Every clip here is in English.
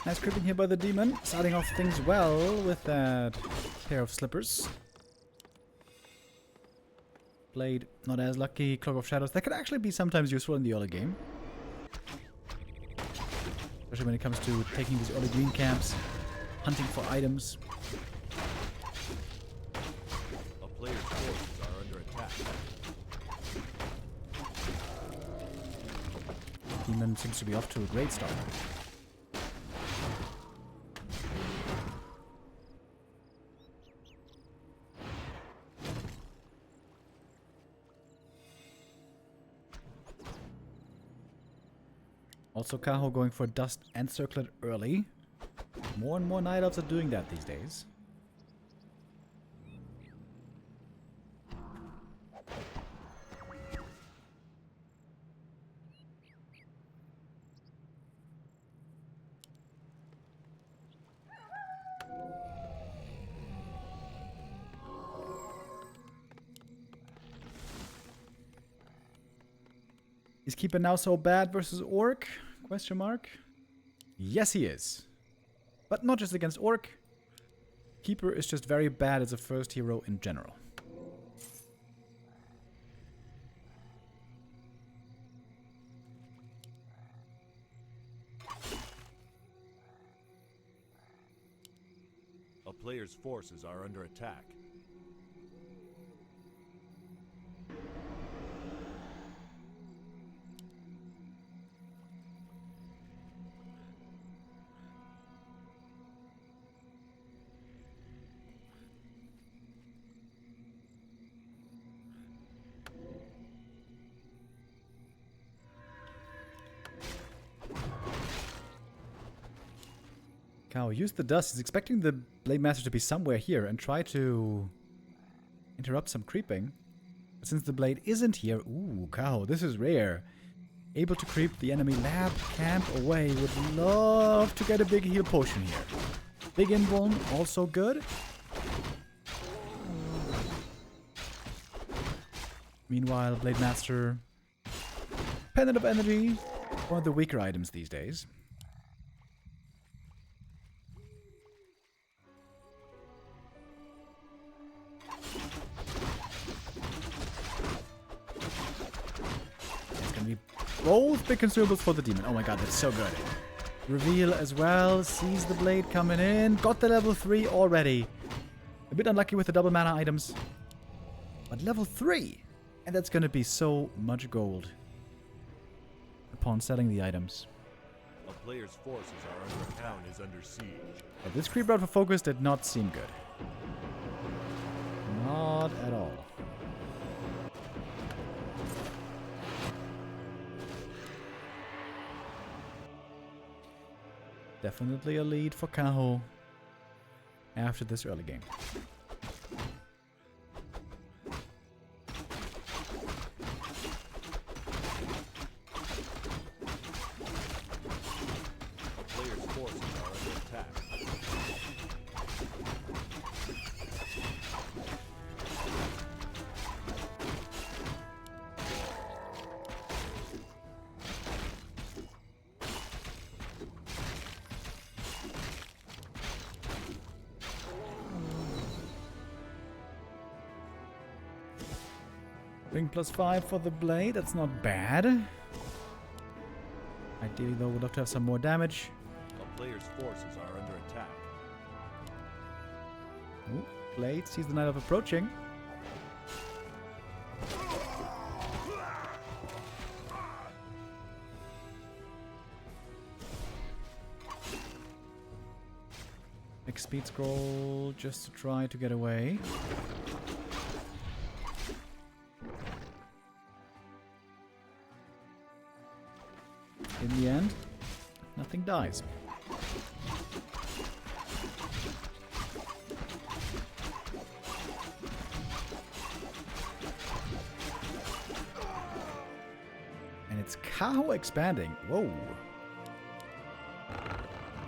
Nice creeping here by the demon. Starting off things well with that pair of slippers. Blade, not as lucky. Cloak of Shadows. That could actually be sometimes useful in the early game. Especially when it comes to taking these early green camps, hunting for items. A player's forces are under attack. Demon seems to be off to a great start. Also, KAHO going for Dust and Circlet early. More and more Night Elves are doing that these days. Is Keeper now so bad versus Orc? Question mark. Yes, he is. But not just against Orc. Keeper is just very bad as a first hero in general. A player's forces are under attack. KAHO used the dust. He's expecting the Blade Master to be somewhere here and try to interrupt some creeping. But since the blade isn't here... Ooh, KAHO, this is rare. Able to creep the enemy lab camp away. Would love to get a big heal potion here. Big invuln, also good. Meanwhile, Blade Master... Pendant of Energy. One of the weaker items these days. Both big consumables for the demon. Oh my god, that's so good. Reveal as well. Sees the blade coming in. Got the level 3 already. A bit unlucky with the double mana items. But level 3. And that's going to be so much gold upon selling the items. A player's forces are under attack. Is under siege. But this creep route for focus did not seem good. Not at all. Definitely a lead for KAHO after this early game. A player's forces are under attack. Ring +5 for the blade, that's not bad. Ideally though, we'd love to have some more damage. A player's forces are under attack. Ooh, blade sees the Night Elf approaching. Big speed scroll just to try to get away. In the end, nothing dies. And it's KAHO expanding. Whoa.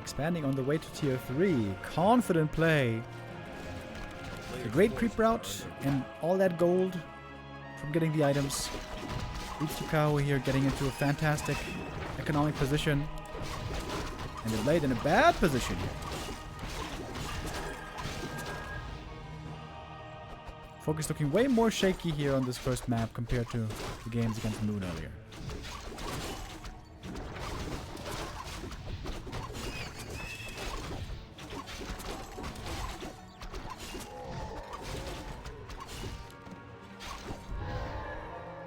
Expanding on the way to tier 3. Confident play. A great creep route and all that gold from getting the items leads to KAHO here getting into a fantastic economic position. And the Blade in a bad position here. Focus looking way more shaky here on this first map compared to the games against Moon earlier.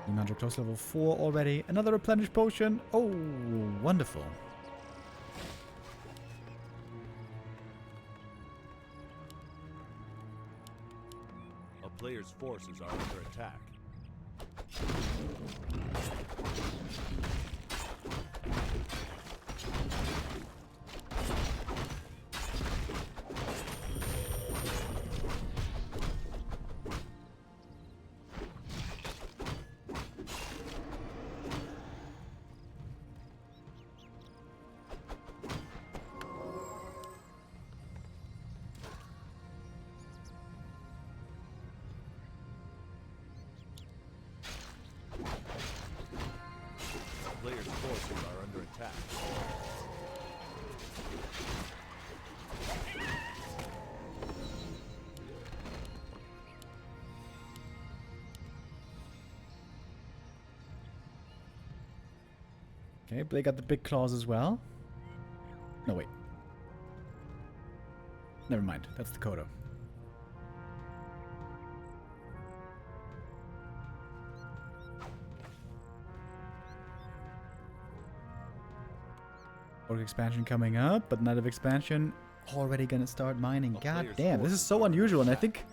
Magic close level 4 already. Another replenish potion. Oh, wonderful. A player's forces are under attack. Player's forces are under attack. Okay, Blade got the big claws as well. No, wait. Never mind. That's the KAHO. Orc expansion coming up, but Night of Expansion already gonna start mining. God damn, this is so unusual, and I think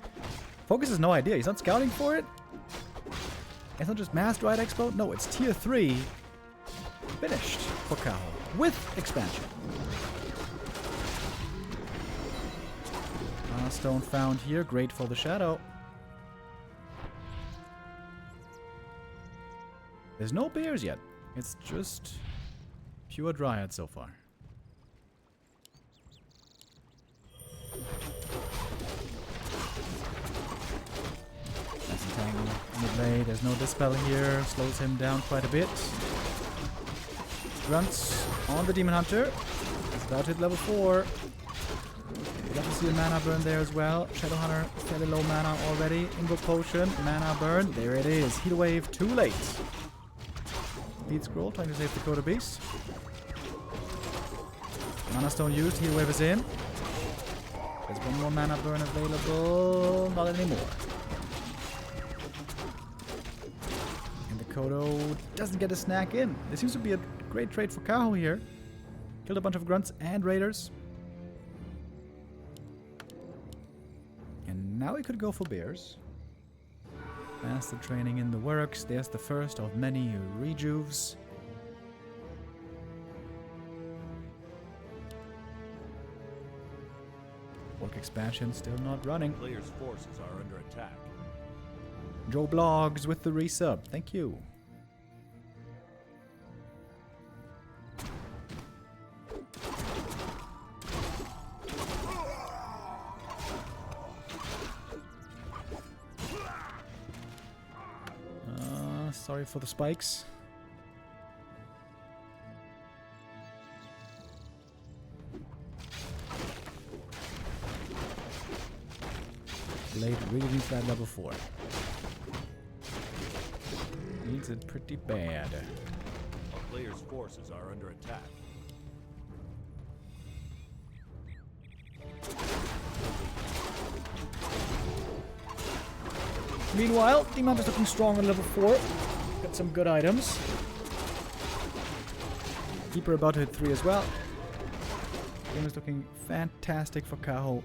Focus has no idea. He's not scouting for it. It's not just Masked Rite Expo. No, it's tier 3 finished for KAHO with expansion. Stone found here. Great for the shadow. There's no bears yet. It's just pure Dryad so far. Nice entangle in the blade. There's no dispel here. Slows him down quite a bit. Grunts on the Demon Hunter. It's about to hit level 4. We'd love to see a mana burn there as well. Shadow Hunter, fairly low mana already. Invoke Potion, mana burn. There it is. Heal Wave, too late. Speed Scroll, trying to save the KAHO Beast. Mana Stone used, Heal Wave is in. There's one more mana burn available. Not anymore. And the KAHO doesn't get a snack in. This seems to be a great trade for KAHO here. Killed a bunch of grunts and raiders. And now we could go for bears. Master training in the works. There's the first of many rejuves. Orc expansion still not running. Player's forces are under attack. Joe Blogs with the resub. Thank you. Sorry for the spikes. Blade really needs that level 4. Needs it pretty bad. A player's forces are under attack. Meanwhile, Demon is looking strong on level 4. Got some good items. Keeper about to hit 3 as well. Game is looking fantastic for KAHO.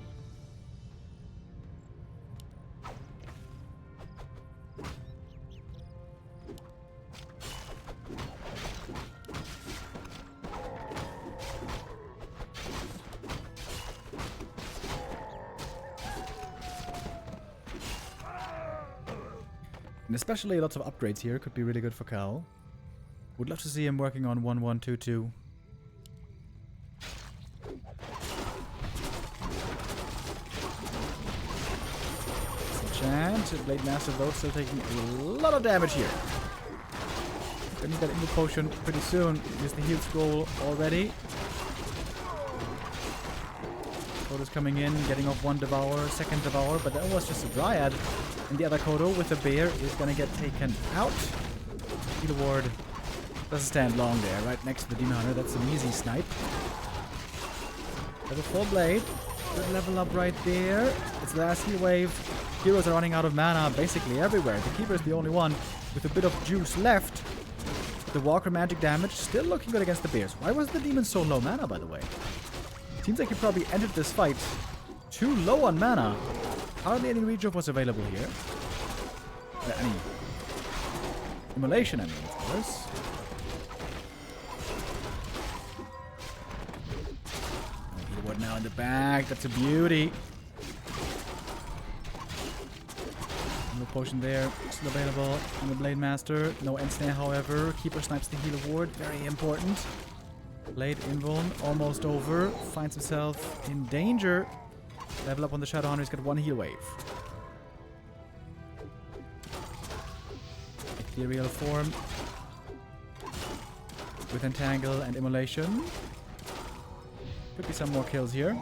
And especially lots of upgrades here could be really good for KAHO. Would love to see him working on 1122. Enchant, Blade Master though still taking a lot of damage here. Gonna need that Invoke Potion pretty soon. Use the heal scroll already. Kodo's coming in, getting off one Devour, second Devour, but that was just a Dryad. And the other Kodo with the Bear is gonna get taken out. Heal ward doesn't stand long there, right next to the Demon Hunter. That's an easy snipe. Level 4 Blade. Good level up right there. It's the last heal wave. Heroes are running out of mana basically everywhere. The Keeper is the only one with a bit of juice left. The Walker magic damage still looking good against the Bears. Why was the Demon so low mana, by the way? Seems like he probably entered this fight too low on mana. Hardly any reach of was available here. Any immolation, I mean, of course. Healward now in the back. That's a beauty. No potion there. Still available on the Blade Master. No end snare, however. Keeper snipes the healer ward. Very important. Blade invuln. Almost over. Finds himself in danger. Level up on the Shadow Hunter. He's got one heal wave. Ethereal form. With Entangle and Immolation. Could be some more kills here.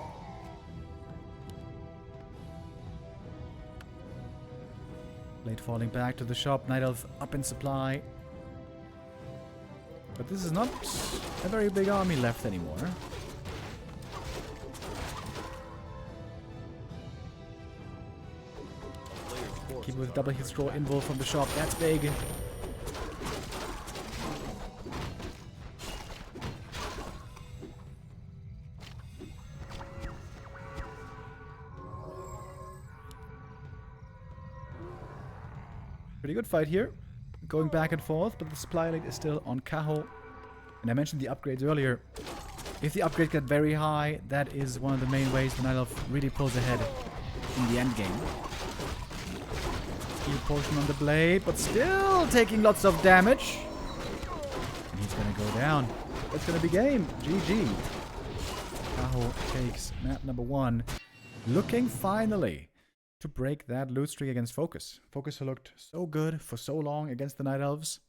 Blade falling back to the shop. Night Elf up in supply. But this is not a very big army left anymore. Keep with double hit scroll invul from the shop. That's big. Pretty good fight here. Going back and forth, but the supply rate is still on KAHO. And I mentioned the upgrades earlier. If the upgrade get very high, that is one of the main ways the Night Elf really pulls ahead in the end game. Heal potion on the blade, but still taking lots of damage. And he's gonna go down. That's gonna be game. GG. KAHO takes map number 1. Looking finally to break that loot streak against Focus. Focus who looked so good for so long against the Night Elves.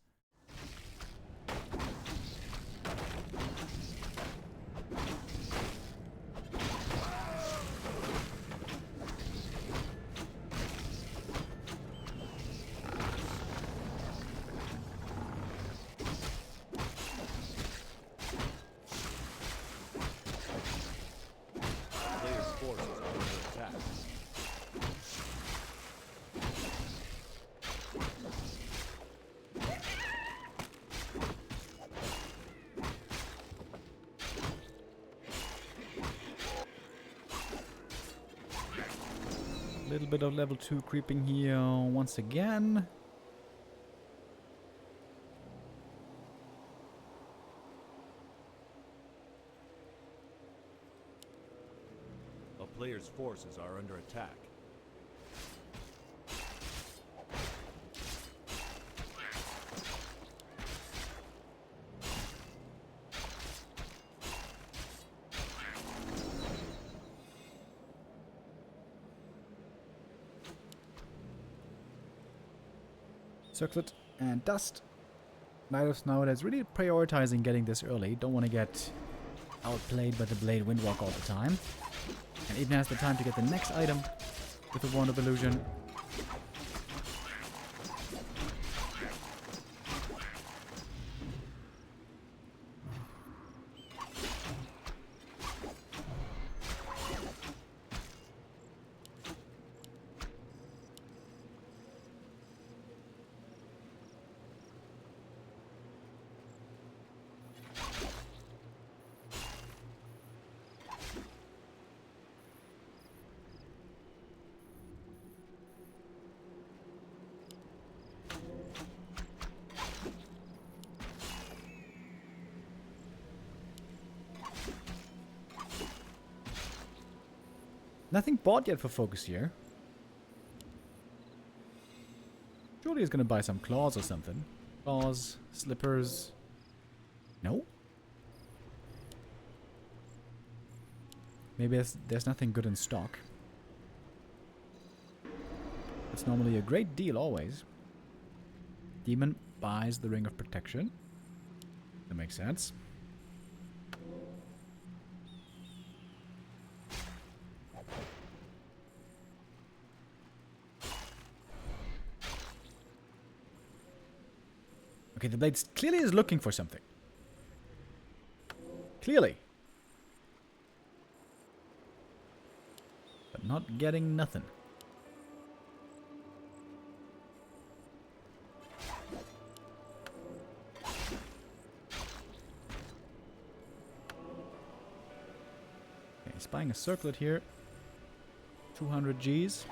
Little bit of level 2 creeping here once again. A player's forces are under attack. Circlet and Dust. Night Elves nowadays really prioritizing getting this early. Don't want to get outplayed by the Blade Windwalk all the time. And even has the time to get the next item with the Wand of Illusion. Nothing bought yet for Focus here. Surely he's gonna buy some claws or something. Claws, slippers. No? Maybe there's nothing good in stock. It's normally a great deal always. Demon buys the Ring of Protection. That makes sense. Okay, the blade clearly is looking for something. Clearly. But not getting nothing. Okay, he's buying a circlet here. 200 Gs.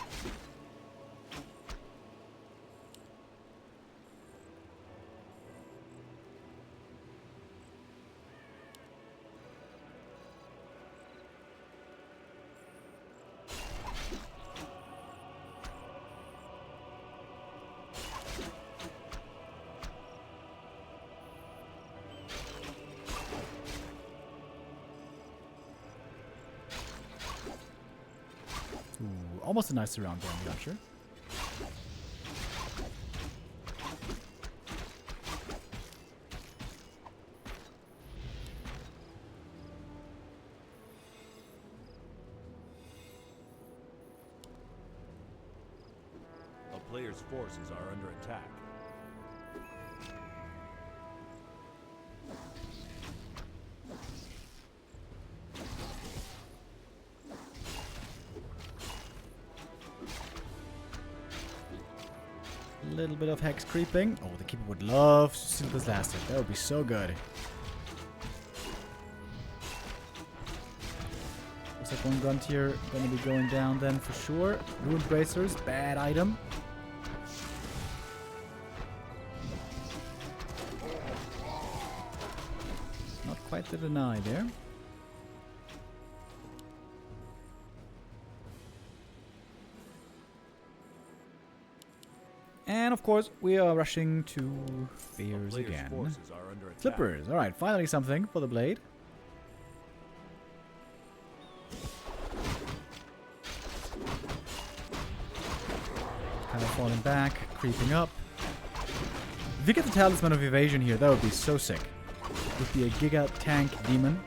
Ooh, almost a nice surround there on the archer. A player's forces are under attack. A little bit of hex creeping. Oh, the keeper would love to steal this last hit. That would be so good. Looks like one grunt here gonna be going down then for sure. Ruined bracers, bad item. Not quite the deny there. And of course, we are rushing to Fears Player's again. forces are under attack. Flippers. Alright, finally something for the blade. Kind of falling back, creeping up. If you get the Talisman of Evasion here, that would be so sick. It would be a Giga Tank Demon.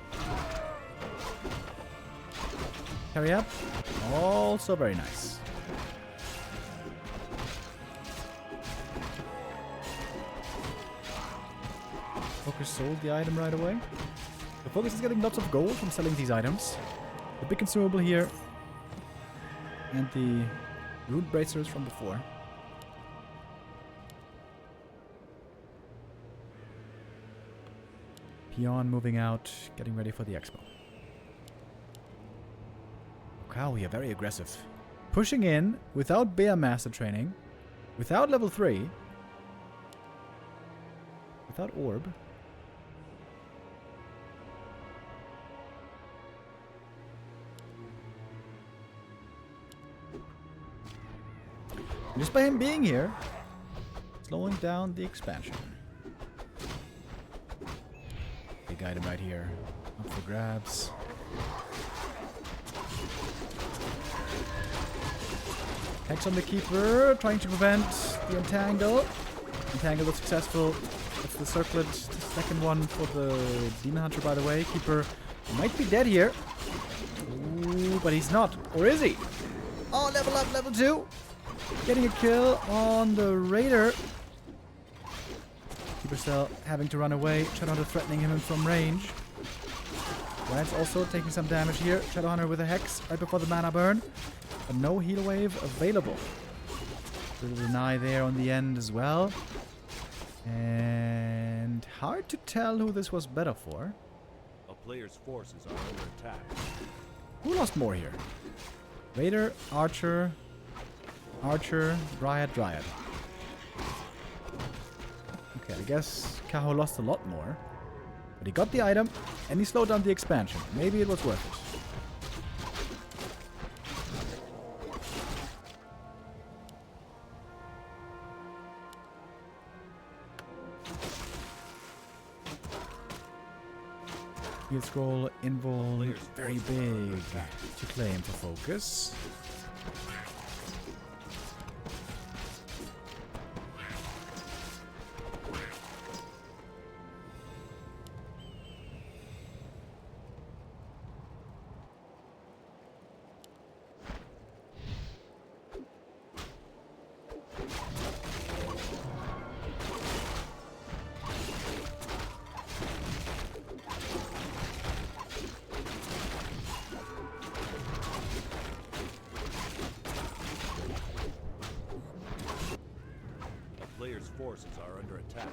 Carry up. Also very nice. Focus sold the item right away. The Focus is getting lots of gold from selling these items. The big consumable here. And the Root Bracers from before. Peon moving out, getting ready for the expo. Wow, we are very aggressive. Pushing in without Bear Master training, without level 3, without Orb. Just by him being here, slowing down the expansion. Big item right here. Up for grabs. Hex on the Keeper, trying to prevent the Entangle. Entangle was successful. That's the circlet. The second one for the Demon Hunter, by the way. Keeper might be dead here. Ooh, but he's not. Or is he? Oh, level up, level 2. Getting a kill on the Raider. Keeper still having to run away. Shadowhunter threatening him from range. Lance also taking some damage here. Shadowhunter with a Hex right before the mana burn. But no heal wave available. Little deny there on the end as well. And hard to tell who this was better for. A player's forces are under attack. Who lost more here? Raider, Archer, Archer, Dryad, Dryad. Okay, I guess KAHO lost a lot more. But he got the item, and he slowed down the expansion. Maybe it was worth it. Heal scroll, invul, very big to claim for focus. player's forces are under attack.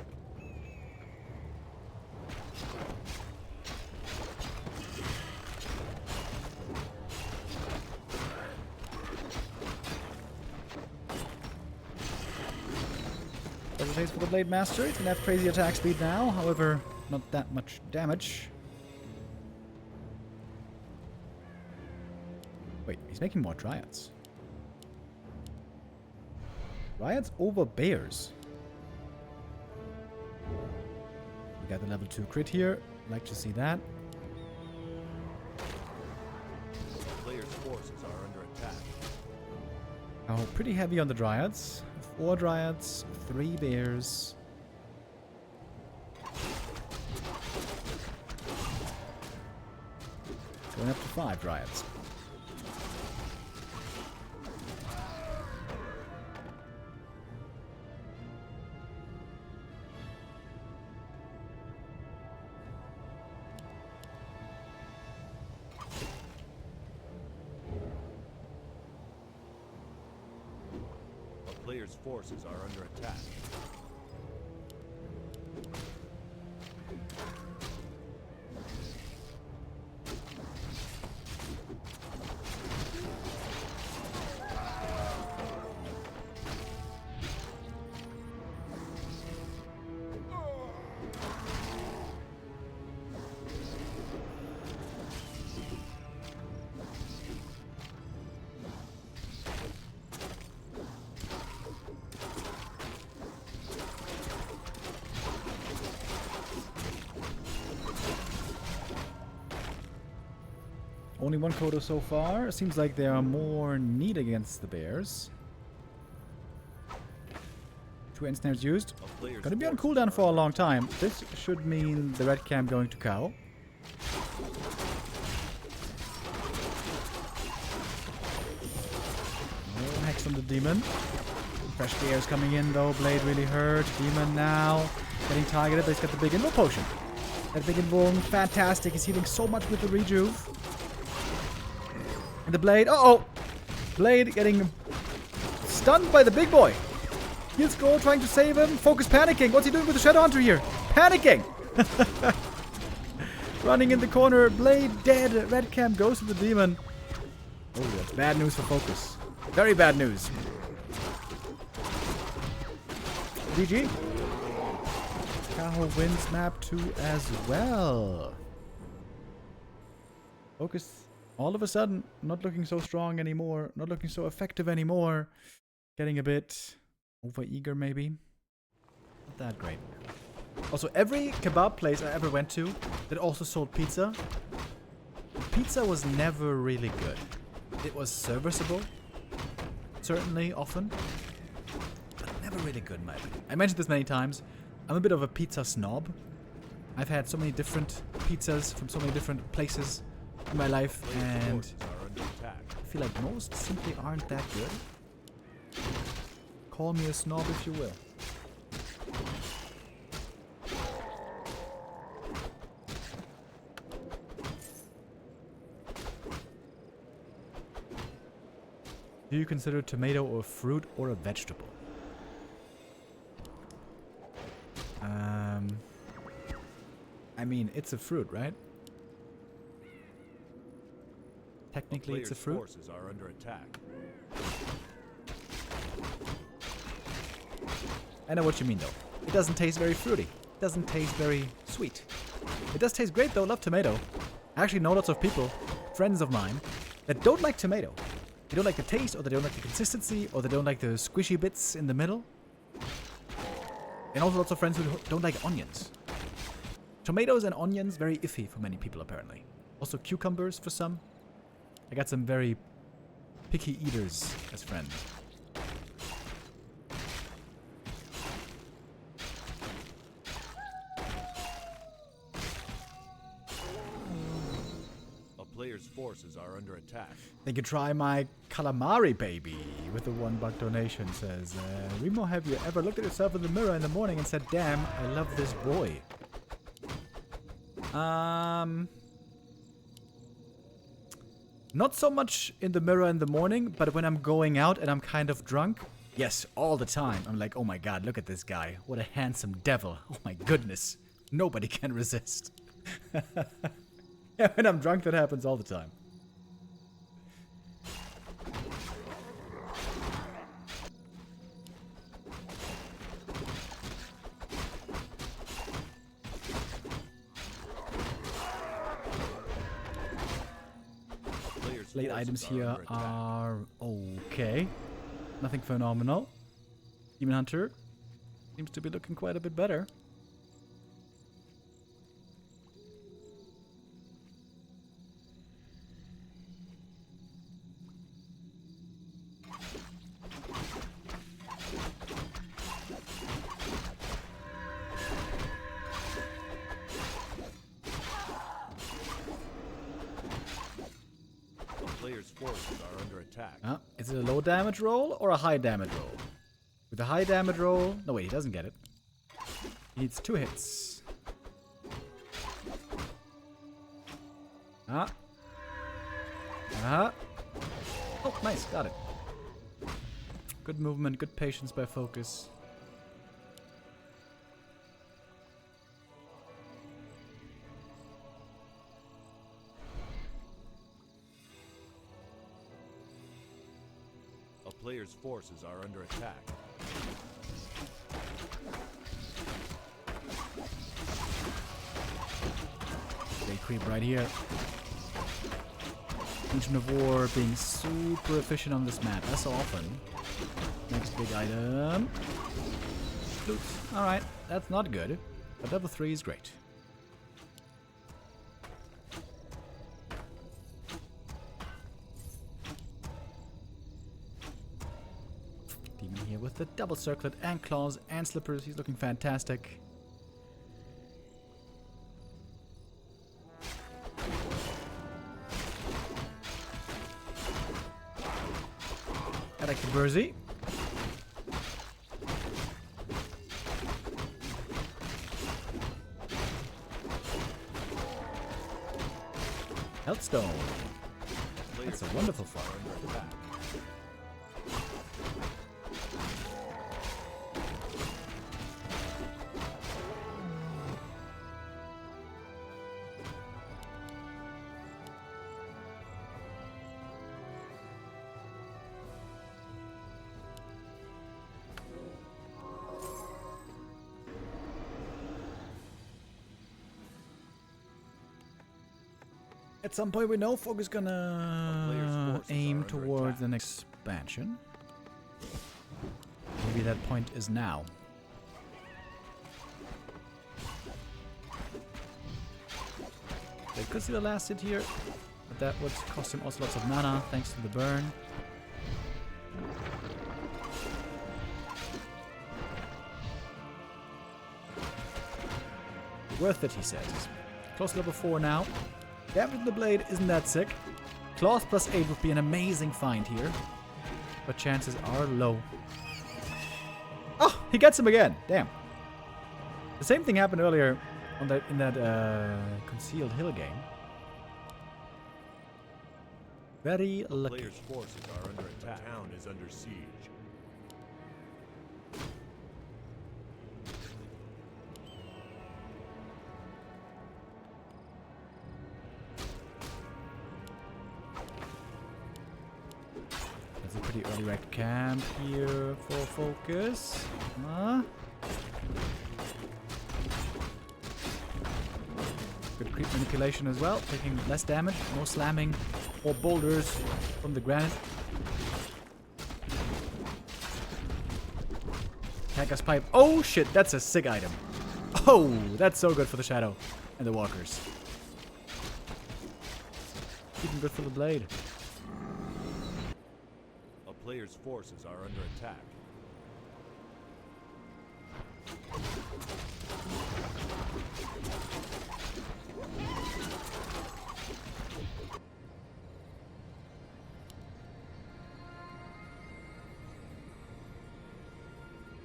As it takes for the Blade Master, it's gonna have crazy attack speed now, however, not that much damage. Wait, he's making more Dryads. Dryads over Bears. We got the level 2 crit here. Like to see that. The player's forces are under attack. Oh, pretty heavy on the Dryads. 4 Dryads, 3 Bears. Going up to 5 Dryads. The player's forces are under attack. Only 1 Kodo so far. Seems like they are more neat against the Bears. 2 end snares used. Gonna be on cooldown for a long time. This should mean the red cam going to KAHO. No hex on the demon. Fresh gears coming in though. Blade really hurt. Demon now getting targeted, but he's got the big invul potion. That big invul, fantastic. He's healing so much with the rejuve. And the Blade, uh-oh! Blade getting stunned by the big boy. Heal Scroll trying to save him. Focus panicking. What's he doing with the Shadow Hunter here? Panicking! Running in the corner. Blade dead. Red Cam goes to the demon. Oh, that's bad news for Focus. Very bad news. GG. KAHO wins map 2 as well. Focus. All of a sudden, not looking so strong anymore, not looking so effective anymore. Getting a bit over-eager, maybe. Not that great. Also, every kebab place I ever went to that also sold pizza, pizza was never really good. It was serviceable, certainly, often, but never really good in my opinion. I mentioned this many times. I'm a bit of a pizza snob. I've had so many different pizzas from so many different places in my life, and I feel like most simply aren't that good. Call me a snob if you will. Do you consider tomato a fruit or a vegetable? I mean, it's a fruit, right? Technically, it's a fruit. Forces are under attack. I know what you mean, though. It doesn't taste very fruity. It doesn't taste very sweet. It does taste great, though. Love tomato. I actually know lots of people, friends of mine, that don't like tomato. They don't like the taste, or they don't like the consistency, or they don't like the squishy bits in the middle. And also lots of friends who don't like onions. Tomatoes and onions, very iffy for many people, apparently. Also cucumbers for some. I got some very picky eaters as friends. A player's forces are under attack. They could try my calamari baby with the $1 donation. Says, Remo, have you ever looked at yourself in the mirror in the morning and said, damn, I love this boy? Not so much in the mirror in the morning, but when I'm going out and I'm kind of drunk, Yes, all the time. I'm like, oh my god, look at this guy. What a handsome devil. Oh my goodness. Nobody can resist. Yeah, when I'm drunk, that happens all the time. Late items here are okay. Nothing phenomenal. Demon Hunter seems to be looking quite a bit better. Players' forces are under attack. Is it a low damage roll or a high damage roll? With a high damage roll... No, wait, he doesn't get it. He needs 2 hits. Oh, nice, got it. Good movement, good patience by focus. A player's forces are under attack. They creep right here. Legion of War being super efficient on this map, as so often. Next big item. Loot. Alright, that's not good. But level 3 is great. Demon here with the double circlet and claws and slippers. He's looking fantastic. I like the Burzy. Healthstone. That's a wonderful fire. At some point we know Folk is gonna aim towards the next expansion. Maybe that point is now. They could see the last hit here, but that would cost him also lots of mana thanks to the burn. Worth it, he says. Close to level 4 now. Damage in the blade isn't that sick. Claws plus 8 would be an amazing find here, but chances are low. Oh, he gets him again. Damn. The same thing happened earlier on that in that concealed hill game. Very lucky. Players' forces are under attack. The town is under siege. That's a pretty early wrecked camp here for focus. Good creep manipulation as well, taking less damage, more slamming, more boulders from the granite. Hacker's pipe. Oh shit, that's a sick item. Oh, that's so good for the shadow and the walkers. Even good for the blade. A player's forces are under attack.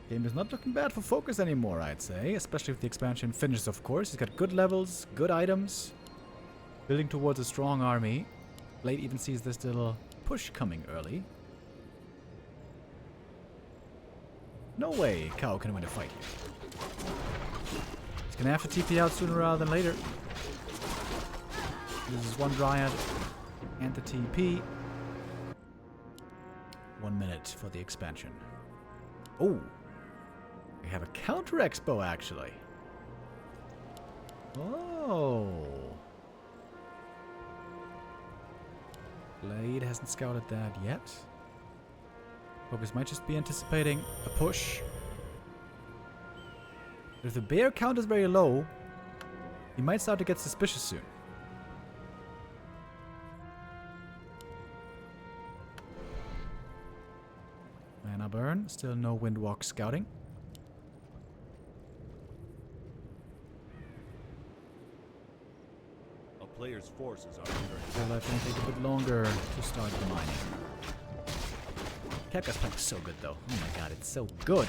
Game is not looking bad for focus anymore, I'd say. Especially if the expansion finishes, of course. He's got good levels, good items. Building towards a strong army. Blade even sees this little push coming early. No way KAHO can win a fight here. He's gonna have to TP out sooner rather than later. This is one Dryad and the TP. 1 minute for the expansion. Oh! We have a counter expo actually. Oh! Blade hasn't scouted that yet. Focus might just be anticipating a push. But if the bear count is very low, he might start to get suspicious soon. Mana burn, still no Windwalk scouting. A player's forces are under attack. So that's gonna take a bit longer to start the mining. Kepka's playing so good though. Oh my god, it's so good.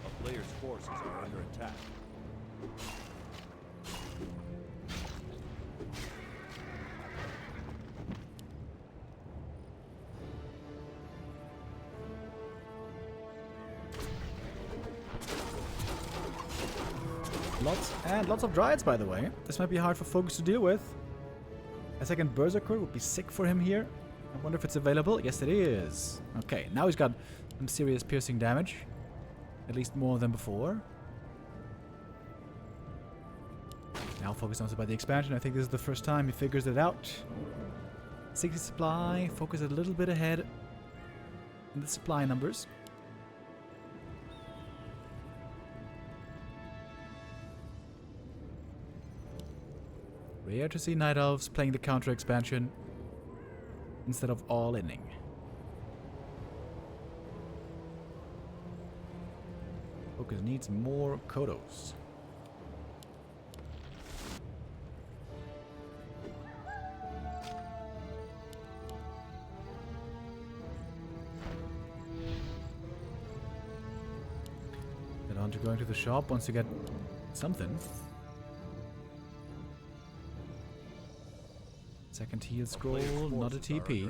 A player's forces are under attack. Lots of Dryads, by the way. This might be hard for Focus to deal with. A second Berserker would be sick for him here. I wonder if it's available. Yes, it is. Okay, now he's got some serious piercing damage. At least more than before. Now Focus knows about the expansion. I think this is the first time he figures it out. 60 supply. Focus a little bit ahead in the supply numbers. Rare to see Night Elves playing the counter expansion instead of all-inning. Focus needs more Kodos. Get on to going to the shop once you get something. Second heal scroll, not a TP.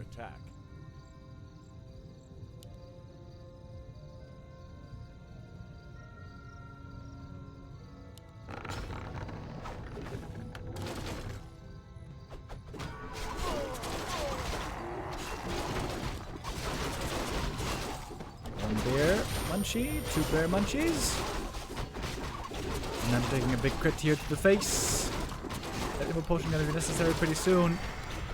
One bear munchie, two bear munchies. And I'm taking a big crit here to the face. That Immo Potion gonna be necessary pretty soon.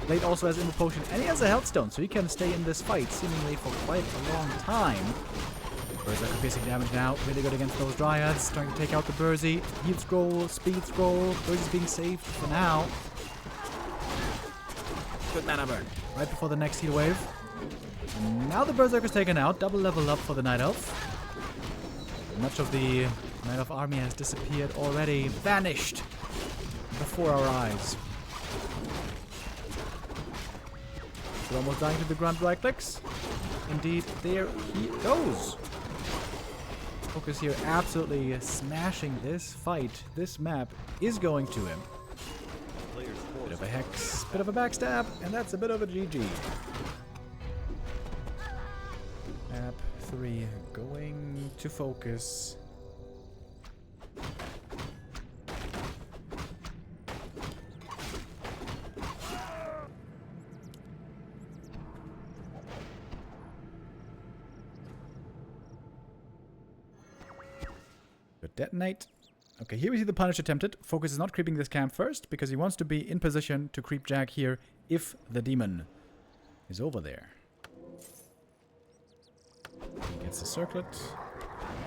Blade also has Immo Potion, and he has a Health Stone, so he can stay in this fight seemingly for quite a long time. Berserker piercing damage now, really good against those Dryads, trying to take out the Burzy. Heal Scroll, Speed Scroll, Burzy's being saved for now. Good mana burn, right before the next heal wave. And now the Berserker's taken out, double level up for the Night Elf. Much of the Night Elf army has disappeared already, vanished before our eyes. We're almost dying to the grunt right clicks. Indeed, there he goes. Focus here absolutely smashing this fight. This map is going to him. Bit of a hex, bit of a backstab, and that's a bit of a GG. Map 3 going to Focus. Detonate. Okay, here we see the punish attempted. Focus is not creeping this camp first because he wants to be in position to creep Jack here if the demon is over there. He gets the circlet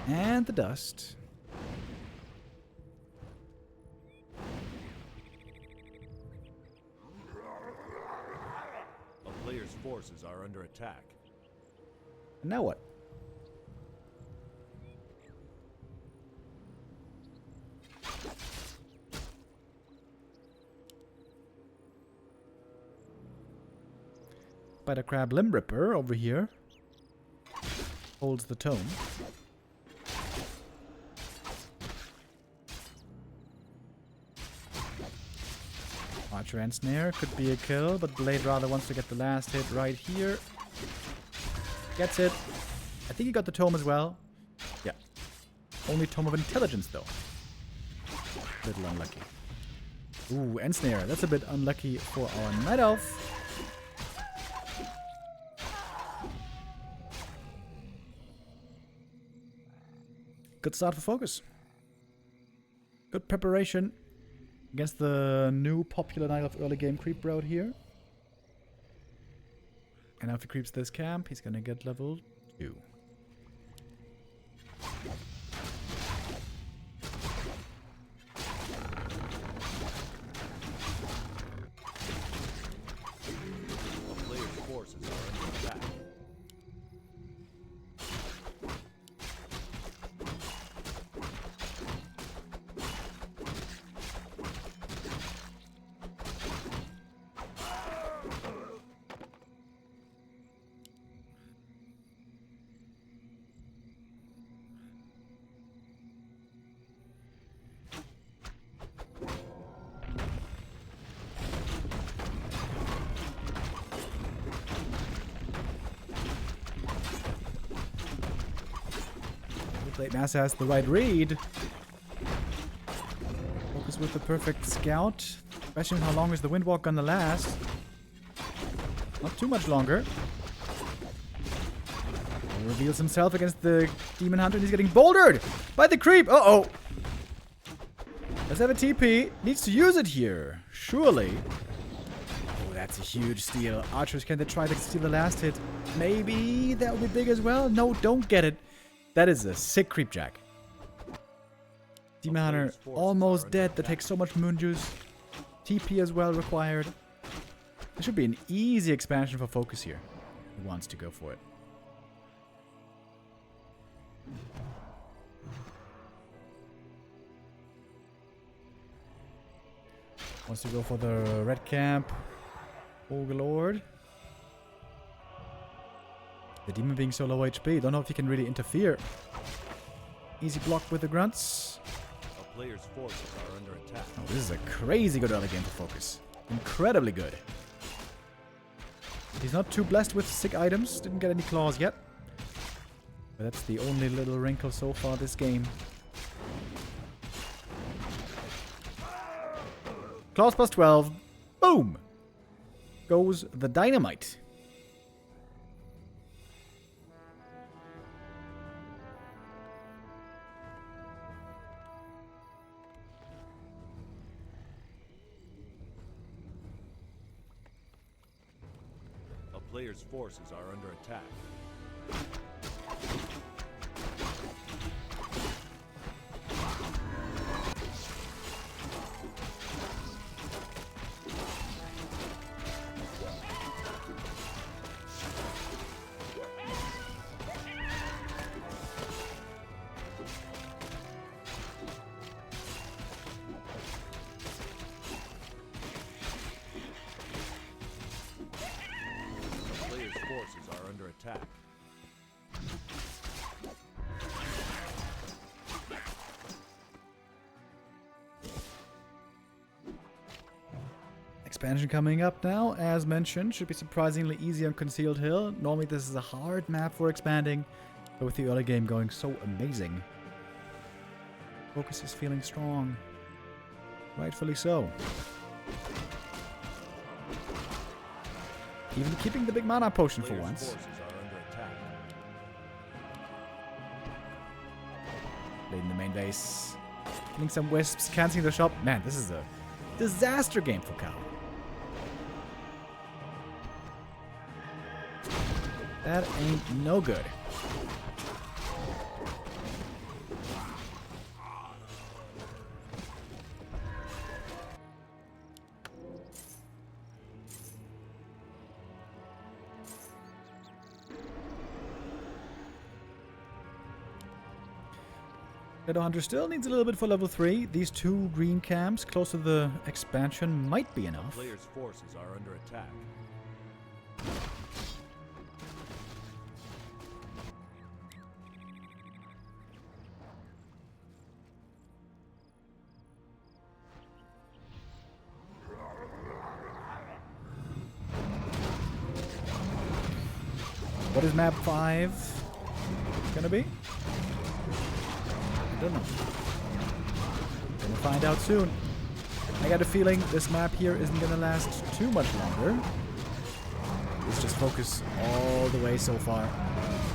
and the dust. A player's forces are under attack. And now what? Spider Crab Limb Ripper over here holds the tome. Archer and Snare could be a kill, but Blade rather wants to get the last hit right here. Gets it. I think he got the tome as well. Yeah. Only Tome of Intelligence, though. Little unlucky. Ooh, and Snare. That's a bit unlucky for our Night Elf. Good start for Focus. Good preparation against the new popular Night Elf early game creep route here. And now if he creeps this camp, he's gonna get level 2. A player's forces are under attack. Blade Master has the right read. Focus with the perfect scout. Question how long is the Windwalk gonna last? Not too much longer. He reveals himself against the Demon Hunter and he's getting bouldered by the creep. Uh-oh. Does have a TP. Needs to use it here. Surely. Oh, that's a huge steal. Archers, can they try to steal the last hit? Maybe that would be big as well. No, don't get it. That is a sick creep jack. Demon Hunter almost dead. That takes so much moon juice. TP as well required. This should be an easy expansion for Focus here. He wants to go for it. Wants to go for the red camp. Overlord. The demon being so low HP. Don't know if he can really interfere. Easy block with the grunts. A player's forces are under attack. Oh, this is a crazy good early game for Focus. Incredibly good. He's not too blessed with sick items. Didn't get any claws yet. But that's the only little wrinkle so far this game. Claws plus 12. Boom! Goes the dynamite. A player's forces are under attack. Forces are under attack. Expansion coming up now, as mentioned. Should be surprisingly easy on Concealed Hill. Normally this is a hard map for expanding, but with the early game going so amazing, Focus is feeling strong. Rightfully so. Even keeping the big mana potion for once. Forces are under attack. Played in the main base. Killing some wisps, canceling the shop. Man, this is a disaster game for KAHO. That ain't no good. Hunter still needs a little bit for level 3. These 2 green camps close to the expansion might be enough. Players' forces are under attack. What is map 5 gonna be? I don't know. Gonna find out soon. I got a feeling this map here isn't gonna last too much longer. Let's just focus all the way so far.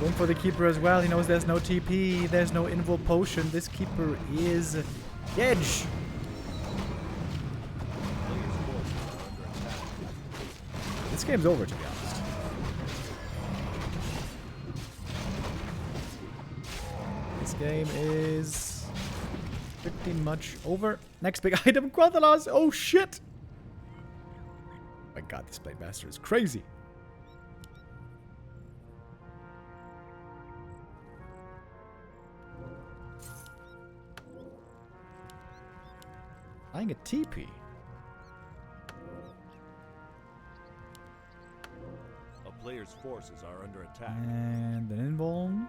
Going for the keeper as well. He knows there's no TP, there's no invul potion. This keeper is edge. This game's over, to be honest. This game is pretty much over. Next big item, Quathalas. Oh shit! Oh my god, this Blade Master is crazy. Buying a TP. A player's forces are under attack. And an invuln.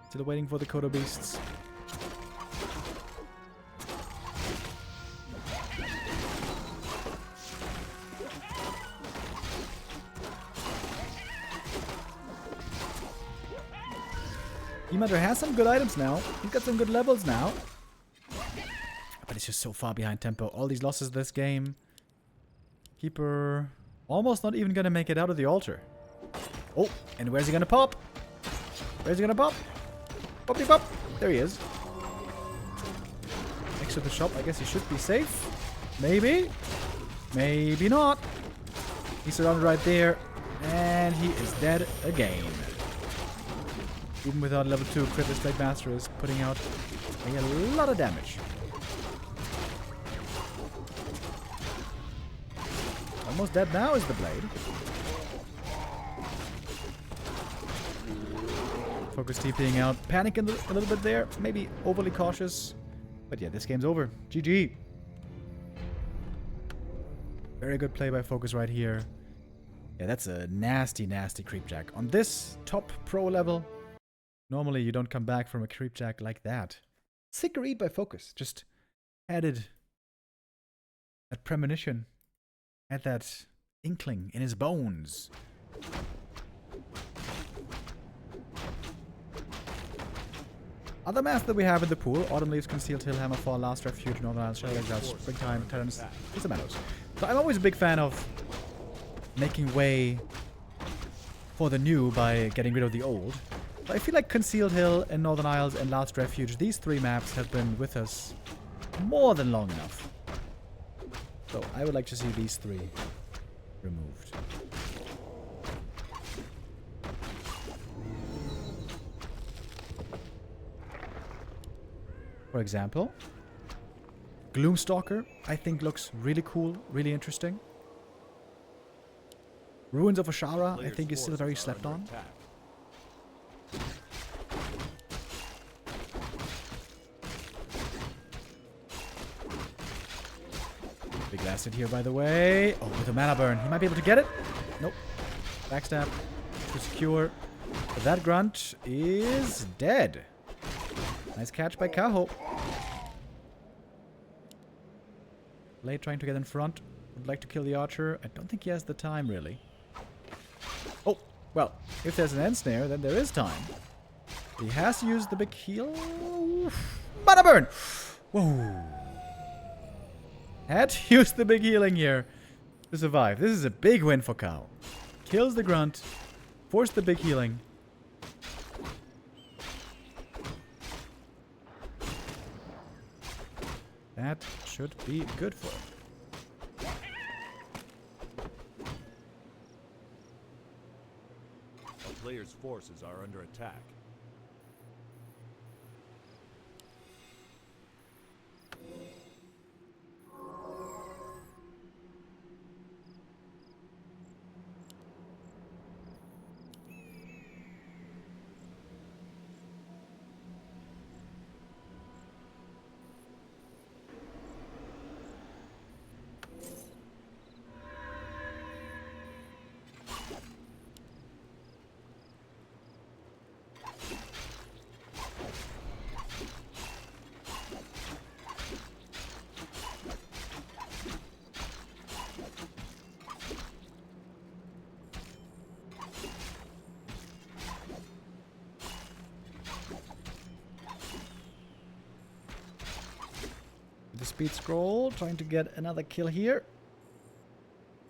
Still waiting for the Kodo beasts. Emander has some good items now. He's got some good levels now. But it's just so far behind tempo. All these losses this game. Keeper almost not even gonna make it out of the altar. Oh, and where's he gonna pop? Where's he gonna pop? Poppy pop! There he is. Next to the shop, I guess he should be safe. Maybe. Maybe not. He's surrounded right there. And he is dead again. Even without level 2, crit, this Blade Master is putting out a lot of damage. Almost dead now is the Blade. Focus TPing out. Panicking a little bit there. Maybe overly cautious. But yeah, this game's over. GG. Very good play by Focus right here. Yeah, that's a nasty, nasty creepjack. On this top pro level, normally you don't come back from a creepjack like that. Sick read by Focus. Just added that premonition. Had that inkling in his bones. Other masks that we have in the pool: Autumn Leaves, Concealed Hill, Hammerfall, Last Refuge, Northern Isles, Shadow Exile, Springtime, Titans, Pizza Meadows. So I'm always a big fan of making way for the new by getting rid of the old. But I feel like Concealed Hill and Northern Isles and Last Refuge, these three maps have been with us more than long enough. So I would like to see these three removed. For example, Gloomstalker, I think looks really cool, really interesting. Ruins of Ashara, I think is still very slept on. Big acid here, by the way. Oh, with a mana burn. He might be able to get it. Nope. Backstab to secure. But that grunt is dead. Nice catch by KAHO. Blade trying to get in front. Would like to kill the archer. I don't think he has the time, really. Oh, well, if there's an end snare, then there is time. He has to use the big heal. Mana burn! Whoa. Had to use the big healing here to survive. This is a big win for KAHO. Kills the grunt. Force the big healing. That should be good for him. A player's forces are under attack. The speed scroll, trying to get another kill here.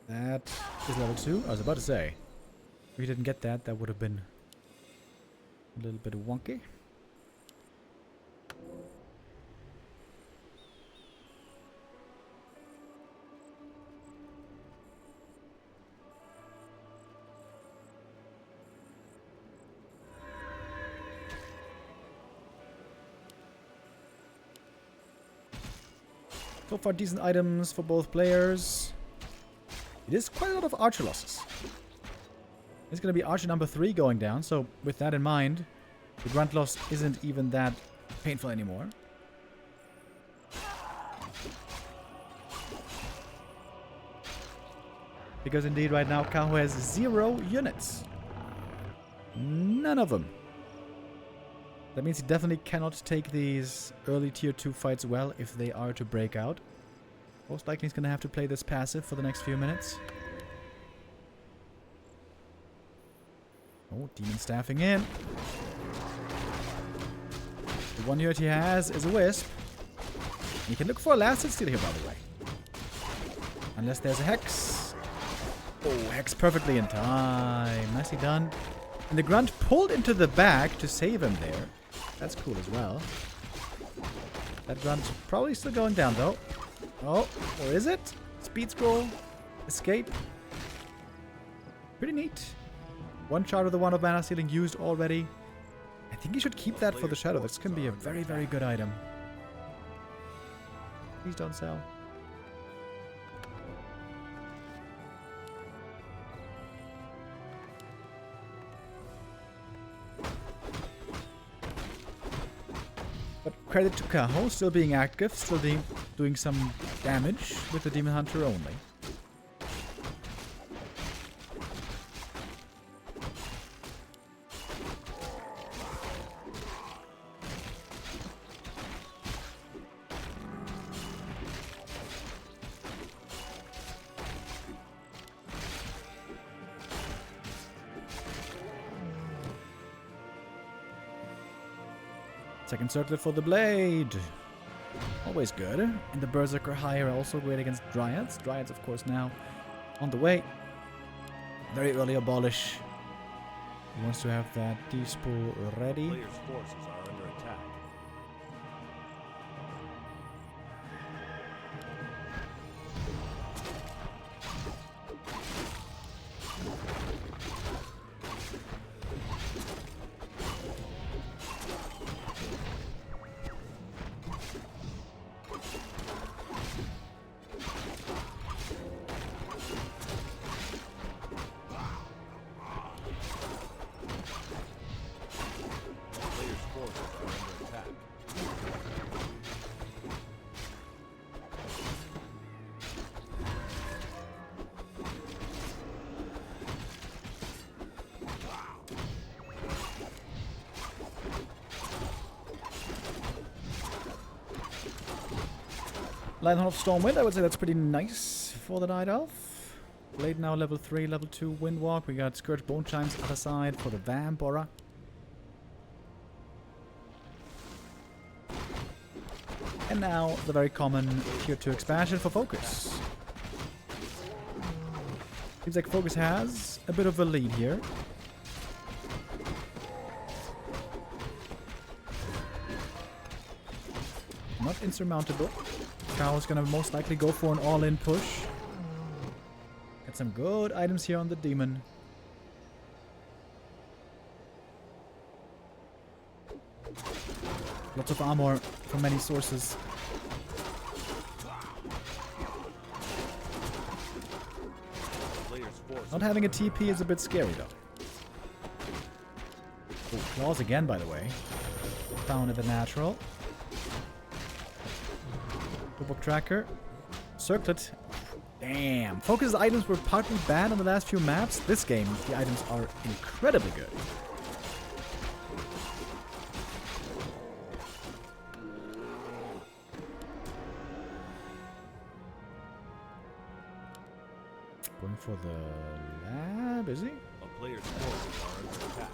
That is level 2. I was about to say, if we didn't get that, that would have been a little bit wonky. So far, decent items for both players. It is quite a lot of archer losses. It's going to be archer number 3 going down, so with that in mind, the grunt loss isn't even that painful anymore. Because indeed right now KAHO has 0 units. None of them. That means he definitely cannot take these early tier 2 fights well if they are to break out. Most likely he's going to have to play this passive for the next few minutes. Oh, demon staffing in. The one unit he has is a wisp. And he can look for a last hit steal here, by the way. Unless there's a hex. Oh, hex perfectly in time. Nicely done. And the grunt pulled into the back to save him there. That's cool as well. That grunt's probably still going down, though. Oh, or is it? Speed scroll. Escape. Pretty neat. One shard of the one of mana stealing used already. I think you should keep that for the shadow. This can be a very, very good item. Please don't sell. But credit to KAHO, still being active, still doing some damage with the Demon Hunter only. Second circlet for the blade. Always good. And the Berserker High are also great against Dryads. Dryads, of course, now on the way. Very early abolish. He wants to have that D-spool ready. Players' forces are under attack. Lionheart of Stormwind, I would say that's pretty nice for the Night Elf. Blade now level 3, level 2 Windwalk. We got Scourge Bone Chimes other side for the Vamp Aura. And now the very common tier 2 expansion for Focus. Seems like Focus has a bit of a lead here. Not insurmountable. KAHO's gonna most likely go for an all-in push. Got some good items here on the demon. Lots of armor from many sources. Not having a TP is a bit scary though. Oh, claws again, by the way. Found at the natural. Book tracker. Circlet. Damn. Focus items were partly bad on the last few maps. This game, the items are incredibly good. Going for the lab, is he? A player's forces are under attack.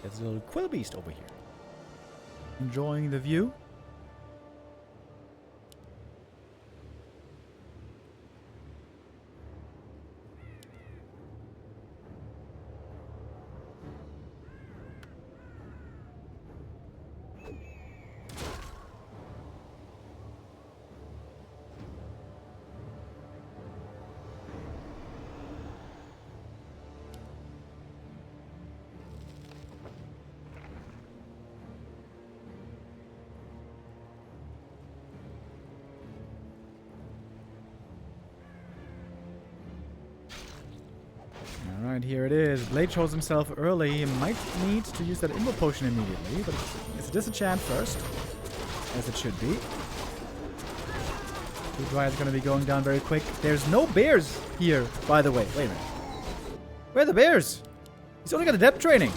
There's a little quill beast over here. Enjoying the view. Alright, here it is. Blade shows himself early. He might need to use that Invo Potion immediately, but it's a disenchant first, as it should be. Blue Dryad's gonna be going down very quick. There's no bears here, by the way. Wait a minute. Where are the bears? He's only got a depth training.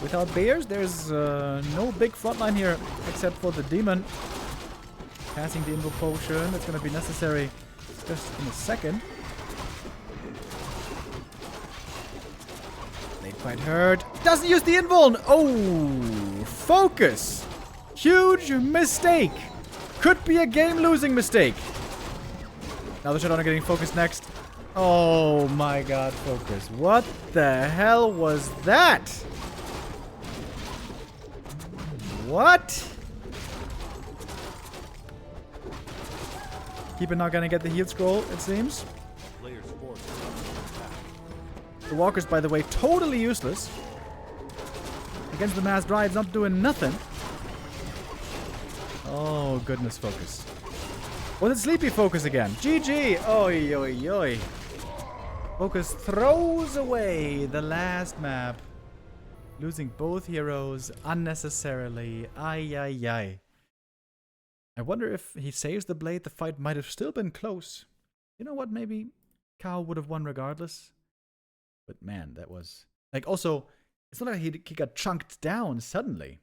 Without bears, there's no big frontline here, except for the demon. Passing the Invo Potion, it's going to be necessary just in a second. Blade quite hurt. Doesn't use the Invuln! Oh! Focus! Huge mistake! Could be a game-losing mistake. Now the Shadowrunner getting focused next. Oh my god, focus. What the hell was that? What? Keeper not gonna get the heal scroll, it seems. Player's force is under attack. The Walker's, by the way, totally useless. Against the Mass Dryad's not doing nothing. Oh, goodness, focus. Was it Sleepy Focus again? GG! Oi, oi, oi. Focus throws away the last map. Losing both heroes unnecessarily. Ay, ay, ay. I wonder if he saves the blade, the fight might have still been close. You know what, maybe KAHO would have won regardless. But man, that was... Like, also, it's not like he got chunked down suddenly.